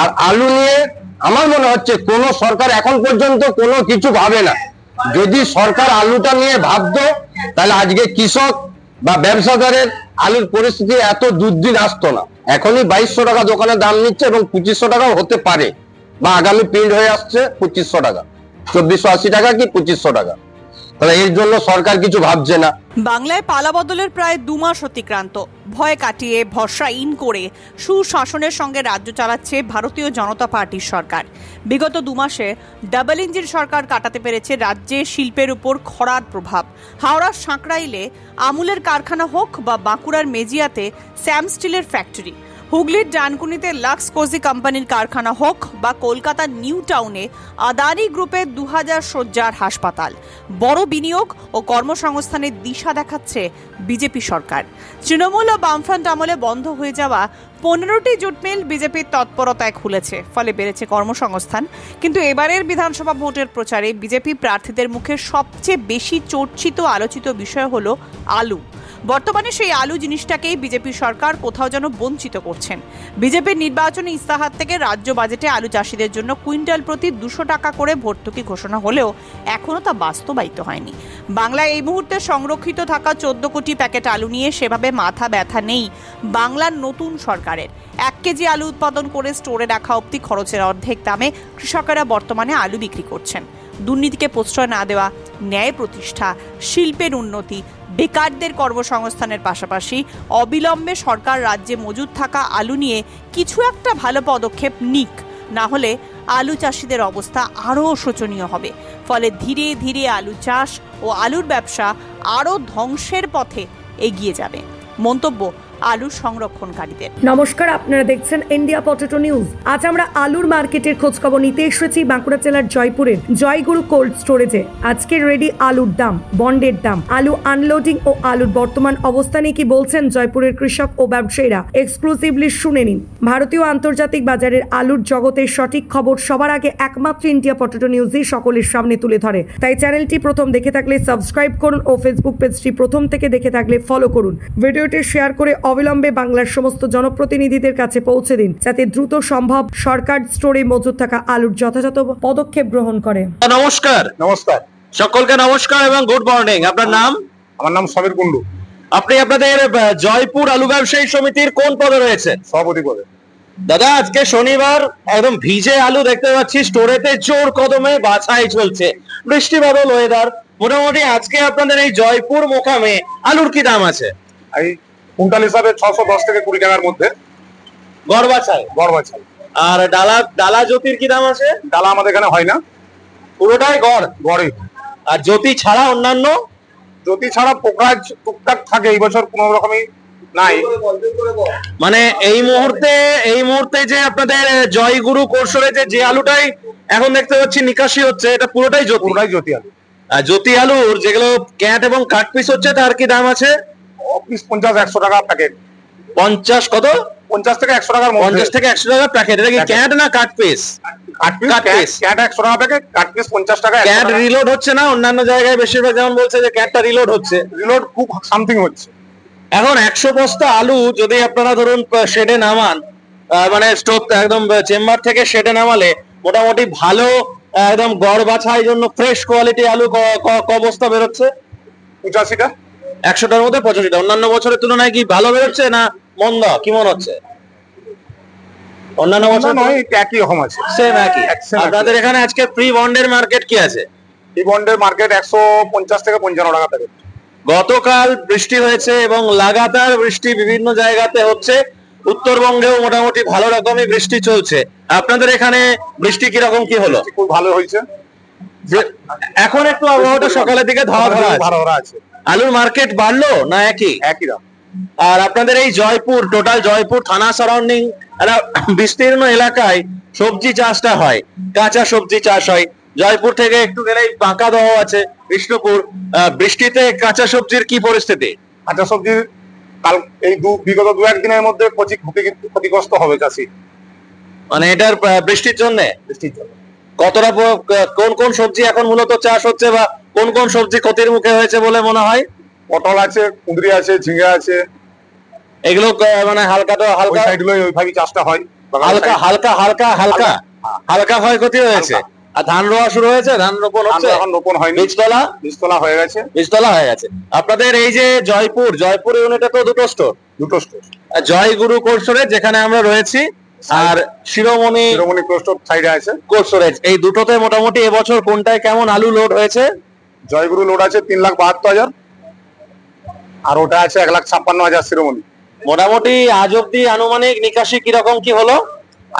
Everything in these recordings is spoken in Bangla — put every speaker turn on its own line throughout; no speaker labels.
আর আলু নিয়ে আমার মনে হচ্ছে কোন সরকার এখন পর্যন্ত কোনো কিছু ভাবে না। যদি সরকার আলুটা নিয়ে ভাবতো তাহলে আজকে কৃষক বা ব্যবসাদারের আলুর পরিস্থিতি এত দুর্দিন আসতো না। এখনই 2200 টাকা দোকানে দাম নিচ্ছে এবং 2500 টাকাও হতে পারে, বা আগামী প্রিন্ট হয়ে আসছে 2500 টাকা, 2480 টাকা কি 2500 টাকা। তাহলে এর জন্য সরকার কিছু ভাবছে না।
বাংলায় পালাবদলের প্রায় 2 মাস অতিক্রান্ত। ভয় কাটিয়ে ভরসা ইন করে সুশাসনের সঙ্গে রাজ্য চালাচ্ছে ভারতীয় জনতা পার্টির সরকার। বিগত 2 মাসে ডাবল ইঞ্জিন সরকার কাটাতে পেরেছে রাজ্যে শিল্পের উপর খরার প্রভাব। হাওড়ার সাঁকরাইলে আমুলের কারখানা হোক বা বাঁকুড়ার মেজিয়াতে স্যাম স্টিলের ফ্যাক্টরি, হুগলির ডানকুনিতে লাক্স কোজি কোম্পানির কারখানা হোক বা কলকাতার নিউ টাউনে আদানি গ্রুপের 2000 শয্যার হাসপাতাল, বড় বিনিয়োগ ও কর্মসংস্থানের দিশা দেখাচ্ছে বিজেপি সরকার। তৃণমূল ও বামফ্রন্ট আমলে বন্ধ হয়ে যাওয়া 15টি জুট মিল বিজেপির তৎপরতায় খুলেছে, ফলে বেড়েছে কর্মসংস্থান। কিন্তু এবারের বিধানসভা ভোটের প্রচারে বিজেপি প্রার্থীদের মুখে সবচেয়ে বেশি চর্চিত আলোচিত বিষয় হলো আলু। বর্তমানে সেই আলু জিনিসটাকেই বিজেপি সরকার কোথাও যেন বঞ্চিত করছেন। বিজেপির নির্বাচনী ইস্তাহার থেকে রাজ্য বাজেটে আলু চাষিদের জন্য কুইন্টাল প্রতি 200 টাকা করে ভর্তুকি ঘোষণা হলেও এখনও তা বাস্তবায়িত হয়নি। বাংলায় এই মুহূর্তে সংরক্ষিত থাকা 14 কোটি প্যাকেট আলু নিয়ে সেভাবে মাথা ব্যথা নেই বাংলার নতুন সরকারের। 1 কেজি আলু উৎপাদন করে স্টোরে রাখা অবধি খরচের অর্ধেক দামে কৃষকেরা বর্তমানে আলু বিক্রি করছেন। দুর্নীতিকে প্রশ্রয় না দেওয়া, ন্যায় প্রতিষ্ঠা, শিল্পের উন্নতি, বেকারদের কর্মসংস্থানের পাশাপাশি অবিলম্বে সরকার রাজ্যে মজুদ থাকা আলু নিয়ে কিছু একটা ভালো পদক্ষেপ নিক, না হলে আলু চাষিদের অবস্থা আরও শোচনীয় হবে। ফলে ধীরে ধীরে আলু চাষ ও আলুর ব্যবসা আরও ধ্বংসের পথে এগিয়ে যাবে। মন্তব্য আলু সংরক্ষণকারীদের।
নমস্কার, আপনারা দেখছেন ইন্ডিয়া পটেটো নিউজ। আজ আমরা আলুর মার্কেটের খোঁজখবর নিতে এসেছি বাঁকুড়া জেলার জয়পুরের জয়গুরু কোল্ড স্টোরেজে। আজকে রেডি আলুর দাম, বন্ডের দাম, আলু আনলোডিং ও আলুর বর্তমান অবস্থা নিয়ে কি বলছেন জয়পুরের কৃষক ও ব্যবসায়ীরা, এক্সক্লুসিভলি শুনে নিন। ভারতীয় আন্তর্জাতিক বাজারের আলুর জগতের সঠিক খবর সবার আগে একমাত্র ইন্ডিয়া পটেটো নিউজই সকলের সামনে তুলে ধরে। তাই চ্যানেলটি প্রথম দেখে থাকলে সাবস্ক্রাইব করুন ও ফেসবুক পেজটি প্রথম থেকে দেখে থাকলে ফলো করুন। ভিডিওটি শেয়ার করে অবিলম্বে বাংলার সমস্ত জনপ্রতিনিধিদের কাছে পৌঁছে দিন, যাতে দ্রুত সম্ভব সরকার স্টোরে মজুদ থাকা আলুর যথাযথ পদক্ষেপ গ্রহণ করে।
নমস্কার।
নমস্কার
সকলকে নমস্কার এবং গুড মর্নিং। আপনার নাম?
আমার নাম সমীর কুন্ডু।
আপনি আপনাদের জয়পুর আলু ব্যবসায়ী সমিতির কোন পদে রয়েছেন?
সভাপতি পদে।
দাদা, আজকে শনিবার, একদম ভিজে আলু দেখতে পাচ্ছি স্টোরেতে জোর কদমে বাছাই চলছে, বৃষ্টি বাদল ওয়েদার। মোটামুটি আজকে আপনাদের এই জয়পুর মোকামে আলুর কি দাম আছে?
এই কুইন্টাল হিসাবে 610 থেকে 20 টাকার মধ্যে
গড় বাছাই। আর ডালা ডালা জ্যোতির কি দাম আছে?
ডালা আমাদের এখানে হয় না,
পুরোটাই গড়।
গড়ে।
আর জ্যোতি ছাড়া অন্যান্য?
যদি ছাড়া পোকরাজ টুকটাক থাকে, এই বছর কোনো রকমই নাই।
মানে এই মুহূর্তে যে আপনাদের জয়গুরু কোর্সরে যে আলুটাই এখন দেখতে পাচ্ছি নিকাশি হচ্ছে, এটা পুরোটাই জ্যোতি
জ্যোতি আলু।
আর জ্যোতি আলুর যেগুলো ক্যাট এবং কাট পিস হচ্ছে তার কি দাম আছে?
পিস 50-100 টাকা প্যাকেট।
50 কত?
50 থেকে 100 টাকার মধ্যে।
50 থেকে 100 টাকা প্যাকেট। এটা কি ক্যাট না কাট পিস?
ক্যাট 100 টাকা প্যাকেট, কাট পিস 50 টাকা।
ক্যাট রিলোড হচ্ছে না? অন্যান্য জায়গায় বেশিরভাগ যেমন বলছে যে ক্যাটটা রিলোড হচ্ছে।
রিলোড খুব সামথিং হচ্ছে।
এখন 100 বস্তা আলু যদি আপনারা ধরুন শেডে নামান, মানে স্টোভ একদম চেম্বার থেকে শেডে নামালে মোটামুটি ভালো একদম গড় বাছাই জন্য ফ্রেশ কোয়ালিটি আলু ক বস্তা বেরোচ্ছে?
85টা।
100টার মধ্যে 85টা। অন্যান্য বছরের তুলনায় কি ভালো বেরোচ্ছে না মন্দ, কি মনে হচ্ছে? অন্যান্য বছর
নয়, একই রকম আছে,
সেম একই। আপনাদের এখানে আজকে প্রি বন্ডের মার্কেট কি আছে?
এই বন্ডের মার্কেট 150 থেকে 55 টাকা প্যাকেট।
গতকাল বৃষ্টি হয়েছে এবং লাগাতার বৃষ্টি বিভিন্ন জায়গাতে হচ্ছে। উত্তরবঙ্গেও মোটামুটি ভালো রকমই বৃষ্টি চলছে। আপনাদের এখানে বৃষ্টি কিরকম কি হলো?
খুব ভালো হয়েছে।
এখন একটু আবহাওয়াটা সকালের দিকে ধরা
আছে।
আলুর মার্কেট বাড়লো না একই
দাম?
আর আপনাদের এই জয়পুর, টোটাল জয়পুর থানা সারাউন্ডিং বিস্তীর্ণ এলাকায় সবজি চাষটা হয়, কাঁচা সবজি চাষ হয়। জয়পুর থেকে একটু গেলেই বাঁকাদহ আছে, বিষ্ণুপুর। বৃষ্টিতে কাঁচা সবজির কি পরিস্থিতি?
কাঁচা সবজির কাল এই বিগত 2-1 দিনের মধ্যে ক্ষতিগ্রস্ত হবে চাষি।
মানে এটার বৃষ্টির জন্য কতটা কোন কোন সবজি এখন মূলত চাষ হচ্ছে বা কোন কোন সবজি ক্ষতির মুখে হয়েছে বলে মনে হয়?
পটল আছে, কুঁদরি আছে, ঝিঙ্গা আছে।
এগুলো মানে হালকা
সাইডগুলো ওইভাবেই চাষটা হয়।
হালকা হালকা হালকা হালকা
হ্যাঁ।
হালকা ক্ষয়ক্ষতি হয়েছে।
হালকা।
আর ধান রোয়া শুরু হয়েছে, ধান রোপণ হচ্ছে,
এখন রোপণ হয়নি,
বীজতলা
বীজতলা হয়ে গেছে,
বীজতলা হয়ে গেছে। আপনাদের এই যে জয়পুর ইউনিটে তো দুটো স্টোর,
দুটো স্টোর,
জয়গুরু কোল্ড স্টোরেজ যেখানে আমরা রয়েছি, আর শিরোমণি
শিরোমণি কোল্ড স্টোর সাইডে আছে।
কোল্ড স্টোরেজ, এই দুটোতে মোটামুটি এবছর কোনটায় কেমন আলু লোড হয়েছে?
জয়গুরু লোড আছে 3,72,000, আর ওটা আছে 1,56,000 শিরোমণি।
মোটামুটি আজ অব্দি আনুমানিক নিকাশি কিরকম কি হলো?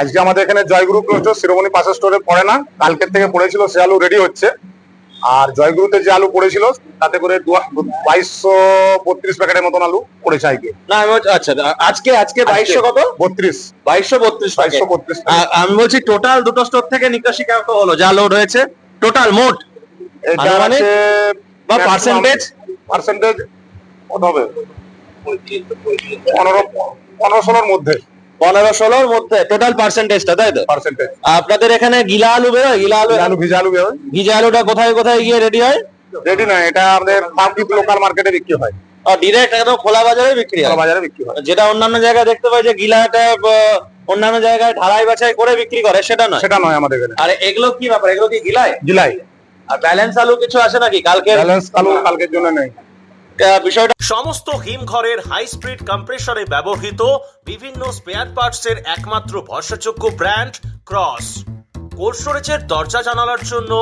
আজকে আমাদের এখানে জয়গুরু কোল্ড স্টোর শিরোমণি পাশের স্টোরে পড়ে না, কালকের থেকে পড়েছিল, সে আলু রেডি হচ্ছে। আর জয়গুরুতে যে আলু পড়েছিল তাতে করে 2232 প্যাকেটের মতন আলু পড়েছে আজকে।
না আমি আচ্ছা, আজকে 2200 কত?
32
2232 প্যাকেট।
2232
আমি বলছি টোটাল দুটো স্টোর থেকে নিকাশি কত হলো, যা লোড হয়েছে টোটাল মোট
এটা
আনুমানিক
আছে
বা পার্সেন্টেজ?
পার্সেন্টেজ কত হবে? 15-16 মধ্যে
15-16 মধ্যে টোটাল পার্সেন্টেজটা, তাই তো?
পার্সেন্টেজ।
আপনাদের এখানে গিলা আলু বেরোয়? গিলা আলু,
ভিজা আলু বেরোয়।
ভিজা আলুটা কোথায় কোথায় গিয়ে রেডি হয়?
রেডি না, এটা আমাদের পাবলিক লোকাল মার্কেটে বিক্রি হয়,
ডিরেক্ট একদম খোলা বাজারে বিক্রি হয়?
বাজারে বিক্রি হয়।
যেটা অন্যান্য জায়গায় দেখতে পাই যে গিলাটা অন্যান্য জায়গায় ঢালাই বাছাই করে বিক্রি করে, সেটা নয়?
সেটা নয় আমাদের এখানে।
আর এগুলো কি ব্যাপার, এগুলো কি গিলায়?
জুলাই
আর ব্যালেন্স আলু কিছু আসে নাকি কালকে?
ব্যালেন্স আলু কালকের জন্য নেই।
বিষয়টা
সমস্ত হিমঘরের হাই স্পিড কম্প্রেসরে ব্যবহৃত বিভিন্ন স্পেয়ার পার্টসের একমাত্র ভরসাযোগ্য ব্র্যান্ড ক্রস। কোল্ড স্টোরেজের দরজা জানালার জন্য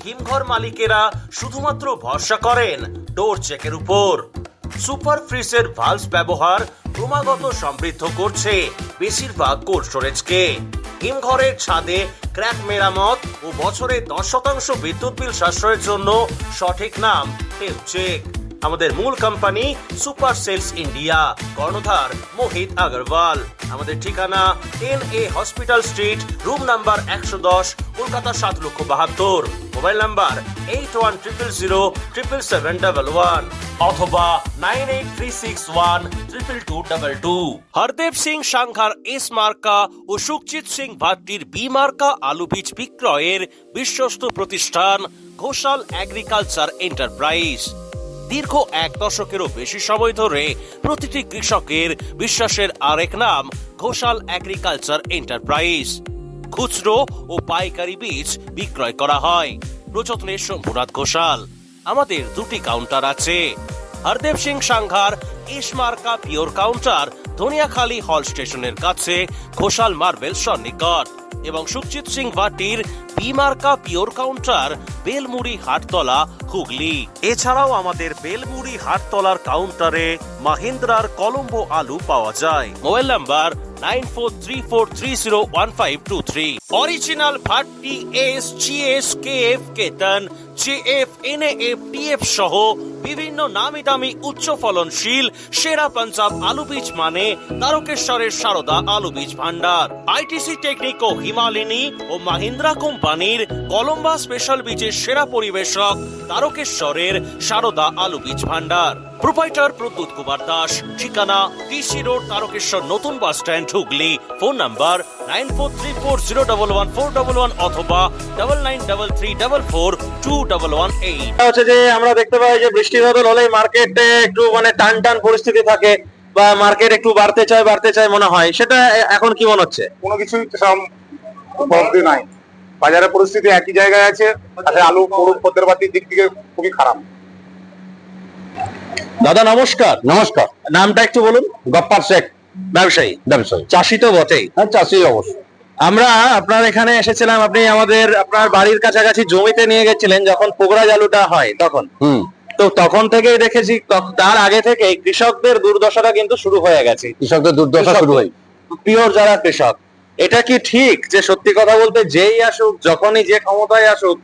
হিমঘর মালিকেরা শুধুমাত্র ভরসা করেন ডোর চেকের উপর। সুপার ফ্রিজের ভালভস ব্যবহার ক্রমাগত সমৃদ্ধ করছে বেশিরভাগ কোল্ড স্টোরেজকে। হিমঘরের ছাদে ক্র্যাক মেরামত ও বছরে 10% বিদ্যুৎ বিল সাশ্রয়ের জন্য সঠিক নাম টেলচেক। আমাদের মূল কোম্পানি সুপার সেলস ইন্ডিয়া, কর্ণধার মোহিত আগরওয়াল। আমাদের ঠিকানা 10A hospital street, room number 110, Kolkata 7,72,000। Mobile number 8100077711 অথবা 9836122222। হরদেব সিং সাংঘার এস মার্কা ও সুখজিৎ সিং ভাট্টির বি মার্কা আলু বীজ বিক্রয়ের বিশ্বস্ত প্রতিষ্ঠান ঘোষাল এগ্রিকালচার এন্টারপ্রাইজ। দীর্ঘ 1 দশকেরও বেশি সময় ধরে প্রতিটি কৃষকের বিশ্বাসের আরেক নাম ঘোষাল এগ্রিকালচার এন্টারপ্রাইজ। খুচরো ও পাইকারি বীজ বিক্রয় করা হয়। প্রযত্নে শম্ভুনাথ ঘোষাল। আমাদের 2টি কাউন্টার আছে। হরদেব সিং সাংঘার এস মার্কা পিওর কাউন্টার ধনিয়াখালী হল স্টেশনের কাছে ঘোষাল মার্বেল সন্নিকট, এবং সুখজিৎ সিং ভাটির বি মার্কা পিওর কাউন্টার বেলমুড়ি হাটতলা, হুগলি। এছাড়াও আমাদের বেলমুড়ি হাটতলার কাউন্টারে মাহিন্দ্রার কলম্বো আলু পাওয়া যায়। Mobile number 9434301523। Original Bhatti S, GS, KF, কেতন, জেএফ, এনএএফ, টিএফ সহ বিভিন্ন নামি দামি উচ্চ ফলনশীল সেরা পাঞ্জাব আলু বীজ মানে তারকেশ্বরের সারদা আলু বীজ ভান্ডার। আইটিসি টেকনিক ও হিমালিনী ও মাহিন্দ্রা কোম্পানির কলম্বা স্পেশাল বীজের সেরা পরিবেশক তারকেশ্বরের সারদা আলু বীজ ভান্ডার। প্রোপাইটার প্রদ্যুৎ কুমার দাস। ঠিকানা টিসি রোড, তারকেশ্বর নতুন bus stand, Hooghly. Phone number 9434011411 অথবা 9933442118।
হচ্ছে যে আমরা দেখতে পাই যে বৃষ্টি বাদল হলেই মার্কেটে একটু মানে টান টান পরিস্থিতি থাকে, বা মার্কেট একটু বাড়তে চায় মনে হয়, সেটা এখন কি মনে হচ্ছে?
কোনো কিছুই উপলব্ধি নাই, বাজারের পরিস্থিতি একই জায়গায় আছে, তাতে আলু খদ্দেরপাতির দিক থেকে খুবই খারাপ।
দাদা নমস্কার।
নমস্কার,
নামটা একটু বলুন।
গপ্পার শেখ,
ব্যবসায়ী,
ব্যবসায়ী।
চাষি তো বটেই।
হ্যাঁ, চাষি অবশ্য।
আমরা আপনার এখানে এসেছিলাম, আপনি আমাদের আপনার বাড়ির কাছাকাছি জমিতে নিয়ে গেছিলেন যখন পোগরাজ আলুটা হয় তখন। তো তখন থেকেই দেখেছি, তার আগে থেকে কৃষকদের দুর্দশাটা কিন্তু শুরু হয়ে গেছে।
কৃষকদের দুর্দশা শুরু হয়।
পিওর যারা কৃষক, এটা কি ঠিক যে সত্যি কথা বলতে যেই আসুক, যখনই যে ক্ষমতায় আসুক,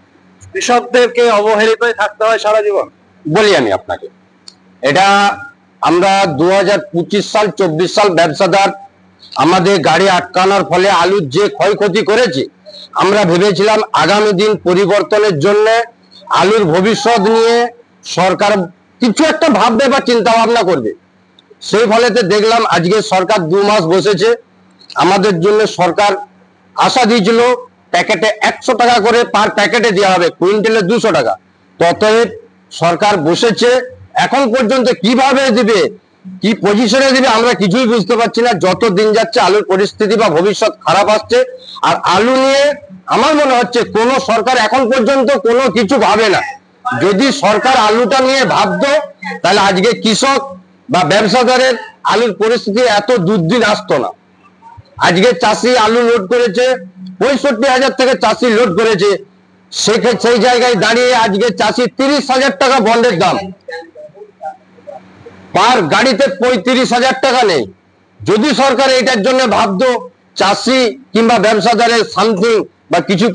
কৃষকদেরকে অবহেলিতই থাকতে হয় সারা জীবন?
বলি আমি আপনাকে, এটা আমরা 2025 সাল 24 সাল ব্যবসাদার আমাদের গাড়ি আটকানোর ফলে আলুর যে ক্ষয়ক্ষতি করেছে, আমরা ভেবেছিলাম আগামী দিন পরিবর্তনের জন্য আলুর ভবিষ্যৎ নিয়ে সরকার কিছু একটা ভাববে বা চিন্তা ভাবনা করবে। সেই ফলেতে দেখলাম আজকে সরকার 2 মাস বসেছে। আমাদের জন্য সরকার আশা দিয়েছিল প্যাকেটে 100 টাকা করে পার প্যাকেটে দেওয়া হবে, কুইন্টালে 200 টাকা। ততএব সরকার বসেছে, এখন পর্যন্ত কিভাবে দিবে কি পজিশনে দিবে আমরা কিছুই বুঝতে পারছি না। যত দিন যাচ্ছে আলুর পরিস্থিতি বা ভবিষ্যৎ খারাপ আসছে। আর আলু নিয়ে আমার মনে হচ্ছে কোন সরকার এখন পর্যন্ত কোনো কিছু ভাবে না। যদি সরকার আলুটা নিয়ে ভাবতো তাহলে আজকে কৃষক বা ব্যবসাদারের আলুর পরিস্থিতি এত দুর্দিন আসতো না। আজকে চাষি আলু লোড করেছে 65,000 থেকে চাষি লোড করেছে, সেই জায়গায় দাঁড়িয়ে আজকে চাষি 30,000 টাকা বন্ডের দাম, পার গাড়িতে 35,000 টাকা নেই। যদি সরকার এটার জন্য ভাবতো চাষি কিংবা ব্যবসাদারের সামথিং বা কিছু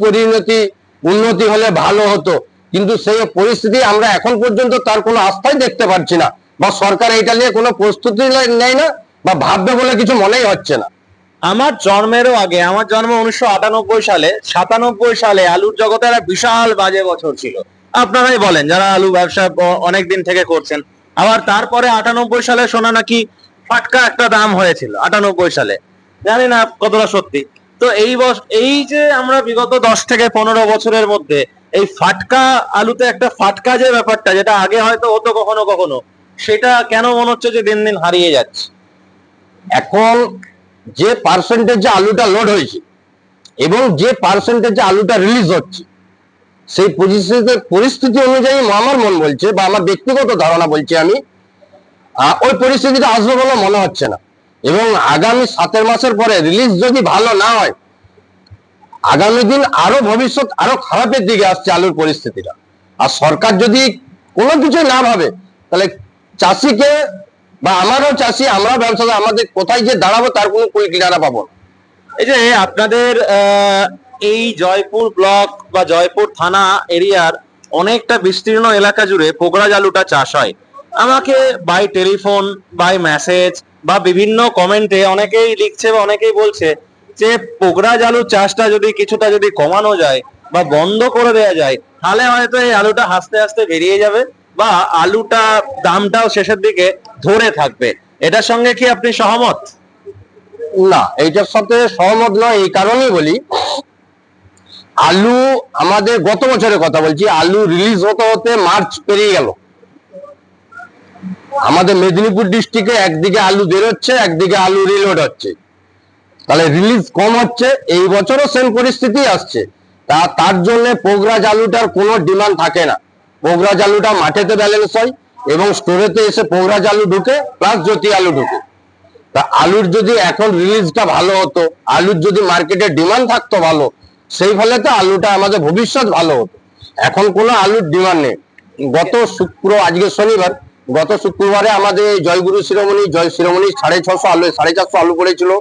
উন্নতি হলে ভালো হতো, কিন্তু সেই পরিস্থিতি আমরা এখন পর্যন্ত তার কোনো আস্থাই দেখতে পাচ্ছি না, বা সরকার এটা নিয়ে কোনো প্রস্তুতি নেয় না বা ভাববে বলে কিছু মনেই হচ্ছে না।
আমার জন্মেরও আগে, আমার জন্ম 1998 সালে, 97 সালে আলুর জগতে একটা বিশাল বাজে বছর ছিল। আপনারাই বলেন যারা আলু ব্যবসা অনেক দিন থেকে করছেন। আবার তারপরে 98 সালে শোনা নাকি ফাটকা একটা দাম হয়েছিল 98 সালে, জানি না কতটা সত্যি। তো এই যে আমরা বিগত 10 থেকে 15 বছরের মধ্যে এই ফাটকা আলুতে একটা ফাটকা যে ব্যাপারটা, যেটা আগে হয়তো হতো কখনো কখনো, সেটা কেন মনে হচ্ছে যে দিন দিন হারিয়ে যাচ্ছে?
এখন যে পার্সেন্টেজে আলুটা লোড হয়েছে এবং যে পার্সেন্টেজে আলুটা রিলিজ হচ্ছে, সেই পরিস্থিতি অনুযায়ী আমার মন বলছে বা আমার ব্যক্তিগত ধারণা বলছে আমি ওই পরিস্থিতিটা আসবে বলে মনে হচ্ছে না। এবং আগামী 7 মাসের পরে রিলিজ যদি ভালো না হয়, আগামী দিন আরো ভবিষ্যৎ আরো খারাপের দিকে আসছে আলুর পরিস্থিতিটা। আর সরকার যদি কোনো কিছু না ভাবে তাহলে চাষিকে বা আমারও চাষি, আমরা ব্যবসাদার, আমাদের কোথায় যে দাঁড়াবো তার কোনো কুল কিনারা পাবো না।
এই যে আপনাদের এই জয়পুর ব্লক বা জয়পুর থানা এরিয়ার অনেকটা বিস্তীর্ণ এলাকা জুড়ে পোগরাজ আলুটা চাষ হয়। আমাকে বাই টেলিফোন, বাই মেসেজ বা বিভিন্ন কমেন্টে অনেকেই লিখছে বা অনেকেই বলছে যে পোগরাজ আলুর চাষটা যদি কিছুটা যদি কমানো যায় বা বন্ধ করে দেওয়া যায়, তাহলে হয়তো এই আলুটা আস্তে আস্তে বেরিয়ে যাবে বা আলুটা দামটাও শেষের দিকে ধরে থাকবে। এটার সঙ্গে কি আপনি সহমত?
না, এইটার সাথে সহমত নয়। এই কারণেই বলি, আলু আমাদের গত বছরের কথা বলছি, আলু রিলিজ হতে হতে মার্চ পেরিয়ে গেল। আমাদের মেদিনীপুর ডিস্ট্রিক্টে একদিকে আলু বেরোচ্ছে, একদিকে আলু রিলোড হচ্ছে, তাহলে রিলিজ কম হচ্ছে। এই বছরও সেম পরিস্থিতি আসছে। তার জন্য পোগরাজ আলুটার কোনো ডিমান্ড থাকে না। পোগরাজ আলুটা মাঠেতে ব্যালেন্স হয় এবং স্টোরেতে এসে পোগরাজ আলু ঢুকে প্লাস জ্যোতি আলু ঢুকে। তা আলুর যদি এখন রিলিজটা ভালো হতো, আলুর যদি মার্কেটে ডিমান্ড থাকতো ভালো, সেই ফলে তো আলুটা আমাদের ভবিষ্যৎ ভালো হতো। এখন কোনো আলুর ডিমান্ড নেই। আজকে শনিবার, গত শুক্রবারে আমাদের জয়গুরু শিরোমণি 650 আলু 450 আলু পড়েছিল,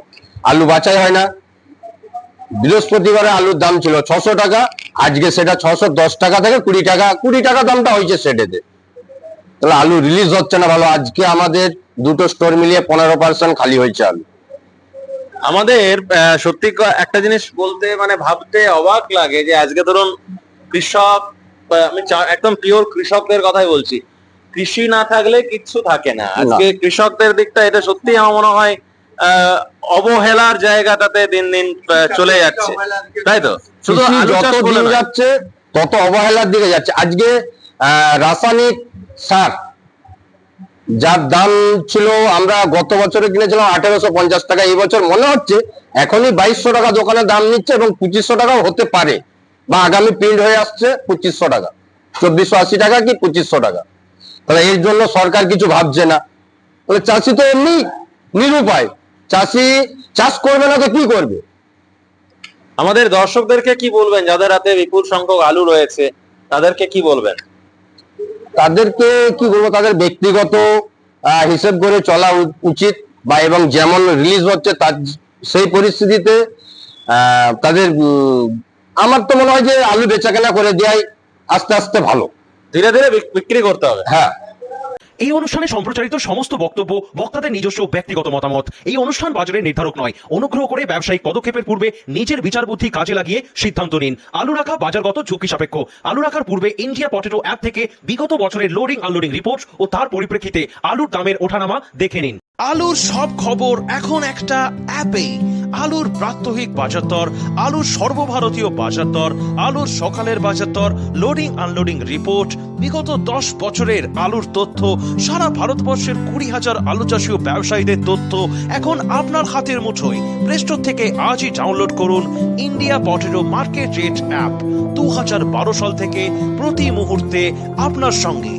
আলু বাছাই হয় না। বৃহস্পতিবারে আলুর দাম ছিল 600 টাকা, আজকে সেটা 610 টাকা থেকে 20 টাকা দামটা হয়েছে সেটেতে। তাহলে আলু রিলিজ হচ্ছে না ভালো। আজকে আমাদের দুটো স্টোর মিলিয়ে 15% খালি হয়েছে আলু।
আমাদের সত্যি একটা জিনিস বলতে মানে ভাবতে অবাক লাগে যে আজকে ধরুন কৃষক, আমি একদম পিওর কৃষকদের কথাই বলছি, কৃষি না থাকলে কিচ্ছু থাকে না। আজকে কৃষকদের দিকটা এটা সত্যি আমার মনে হয় অবহেলার জায়গাটাতে দিন দিন চলে যাচ্ছে, তাই তো? শুধু
যত দিন যাচ্ছে তত অবহেলার দিকে যাচ্ছে। আজকে রাসায়নিক সার যার দাম ছিল, আমরা গত বছরে কিনেছিলাম 1850 টাকা, এই বছর মনে হচ্ছে এখনই 2200 টাকা দোকানে দাম নিচ্ছে এবং 2500 টাকাও হতে পারে, বা আগামী প্রিন্ট হয়ে আসছে 2500 টাকা, 2480 টাকা কি 2500 টাকা। তাহলে এর জন্য সরকার কিছু ভাবছে না। তাহলে চাষি তো এমনি নিরুপায়, চাষি চাষ করবে না তো কি করবে?
আমাদের দর্শকদেরকে কি বলবেন যাদের হাতে বিপুল সংখ্যক আলু রয়েছে, তাদেরকে কি বলবেন?
তাদেরকে কি বলবো, তাদের ব্যক্তিগত হিসেব করে চলা উচিত, বা এবং যেমন রিলিজ হচ্ছে তার সেই পরিস্থিতিতে তাদের আমার তো মনে হয় যে আলু বেচাকেনা করে দেওয়াই আস্তে আস্তে ভালো,
ধীরে ধীরে বিক্রি করতে হবে।
হ্যাঁ।
এই অনুষ্ঠানে সম্প্রচারিত সমস্ত বক্তব্য বক্তাদের নিজস্ব ব্যক্তিগত মতামত। এই অনুষ্ঠান বাজারের নির্ধারক নয়। অনুগ্রহ করে ব্যবসায়িক পদক্ষেপের পূর্বে নিজের বিচার বুদ্ধি কাজে লাগিয়ে সিদ্ধান্ত নিন। আলু রাখা বাজারগত ঝুঁকি সাপেক্ষ। আলু রাখার পূর্বে ইন্ডিয়া পটেটো অ্যাপ থেকে বিগত বছরের লোডিং আনলোডিং রিপোর্ট ও তার পরিপ্রেক্ষিতে আলুর দামের ওঠানামা দেখে নিন। আলুর সব খবর এখন একটা অ্যাপেই। আলুর প্রাত্যহিক বাজার দর, আলুর সর্বভারতীয় বাজার দর, আলুর সকালের বাজার দর, লোডিং আনলোডিং রিপোর্ট, বিগত 10 বছরের আলুর তথ্য, সারা ভারতবর্ষের 20,000 আলু চাষী ও ব্যবসায়ীদের তথ্য এখন আপনার হাতের মুঠোয়। প্লে স্টোর থেকে আজই ডাউনলোড করুন India potato market rate app. 2012 সাল থেকে প্রতি মুহূর্তে আপনার সঙ্গে।